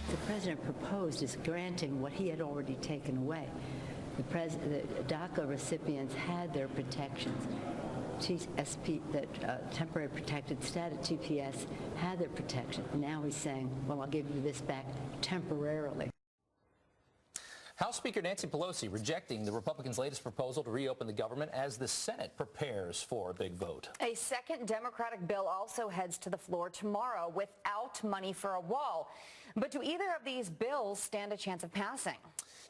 the president proposed is granting what he had already taken away. The DACA recipients had their protections. The temporary protected status, TPS, had their protection. Now he's saying, well, I'll give you this back temporarily. House Speaker Nancy Pelosi rejecting the Republicans' latest proposal to reopen the government as the Senate prepares for a big vote. A second Democratic bill also heads to the floor tomorrow without money for a wall. But do either of these bills stand a chance of passing?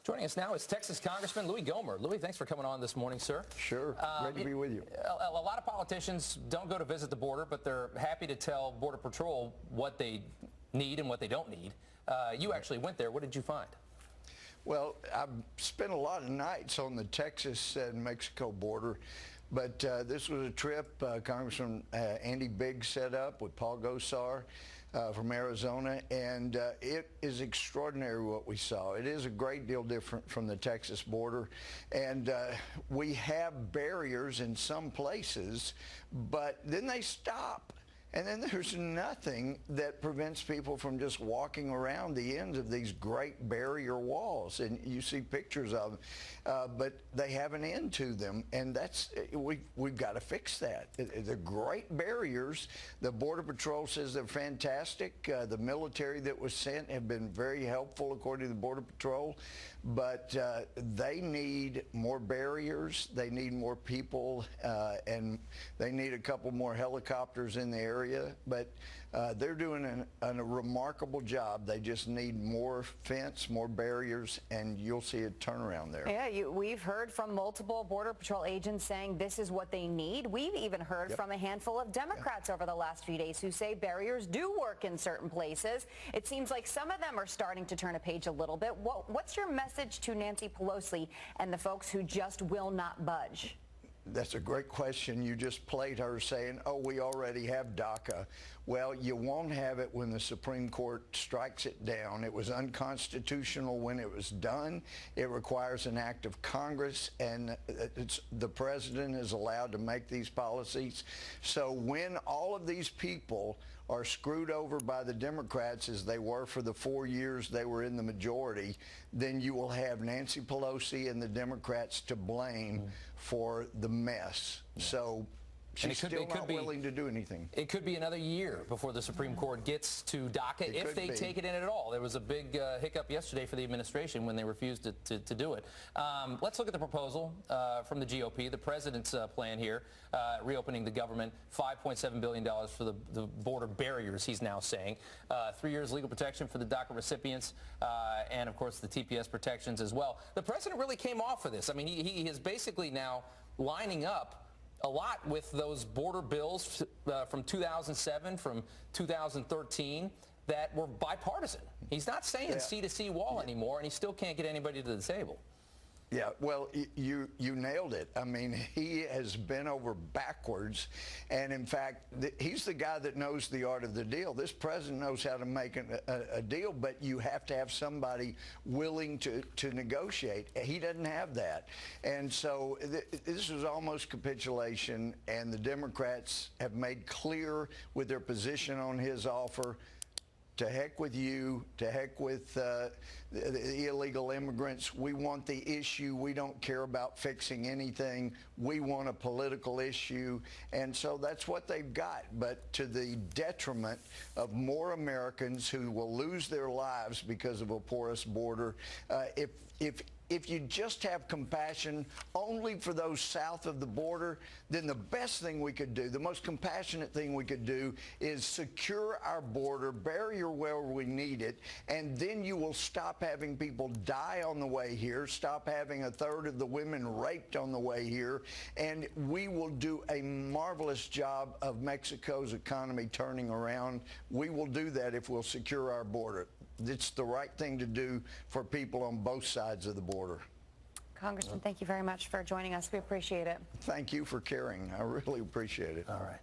Joining us now is Texas Congressman Louie Gohmert. Louie, thanks for coming on this morning, sir. Sure. Great to be with you. A lot of politicians don't go to visit the border, but they're happy to tell Border Patrol what they need and what they don't need. You actually went there. What did you find? Well, I've spent a lot of nights on the Texas and Mexico border, but this was a trip Congressman Andy Biggs set up with Paul Gosar from Arizona, and it is extraordinary what we saw. It is a great deal different from the Texas border, and we have barriers in some places, but then they stop. And then there's nothing that prevents people from just walking around the ends of these great barrier walls. And you see pictures of them, but they have an end to them. And that's, we've got to fix that. They're great barriers. The Border Patrol says they're fantastic. The military that was sent have been very helpful, according to the Border Patrol. But they need more barriers. They need more people, and they need a couple more helicopters in the area. But they're doing a remarkable job. They just need more fence, more barriers, and you'll see a turnaround there. Yeah, we've heard from multiple Border Patrol agents saying this is what they need. We've even heard from a handful of Democrats over the last few days who say barriers do work in certain places. It seems like some of them are starting to turn a page a little bit. What's your message to Nancy Pelosi and the folks who just will not budge? That's a great question. You just played her saying, oh, we already have DACA. Well, you won't have it when the Supreme Court strikes it down. It was unconstitutional when it was done. It requires an act of Congress, and the president is allowed to make these policies. So when all of these people are screwed over by the Democrats, as they were for the 4 years they were in the majority, then you will have Nancy Pelosi and the Democrats to blame for the mess. So she's still not willing to do anything. It could be another year before the Supreme Court gets to DACA, if they take it in at all. There was a big hiccup yesterday for the administration when they refused to do it. Let's look at the proposal from the GOP, the president's plan here, reopening the government, $5.7 billion for the border barriers, he's now saying. 3 years legal protection for the DACA recipients, and, of course, the TPS protections as well. The president really came off for this. I mean, he is basically now lining up a lot with those border bills from 2007, from 2013, that were bipartisan. He's not saying sea-to-sea wall anymore, and he still can't get anybody to the table. Yeah, well, you nailed it. I mean, he has been over backwards, and in fact, he's the guy that knows the art of the deal. This president knows how to make a deal, but you have to have somebody willing to negotiate. He doesn't have that, and so this was almost capitulation, and the Democrats have made clear with their position on his offer, to heck with you, to heck with the illegal immigrants. We want the issue. We don't care about fixing anything. We want a political issue. And so that's what they've got, but to the detriment of more Americans who will lose their lives because of a porous border. If you just have compassion only for those south of the border, then the best thing we could do, the most compassionate thing we could do, is secure our border, barrier where we need it, and then you will stop having people die on the way here, stop having a third of the women raped on the way here, and we will do a marvelous job of Mexico's economy turning around. We will do that if we'll secure our border. It's the right thing to do for people on both sides of the border. Congressman, thank you very much for joining us. We appreciate it. Thank you for caring. I really appreciate it. All right.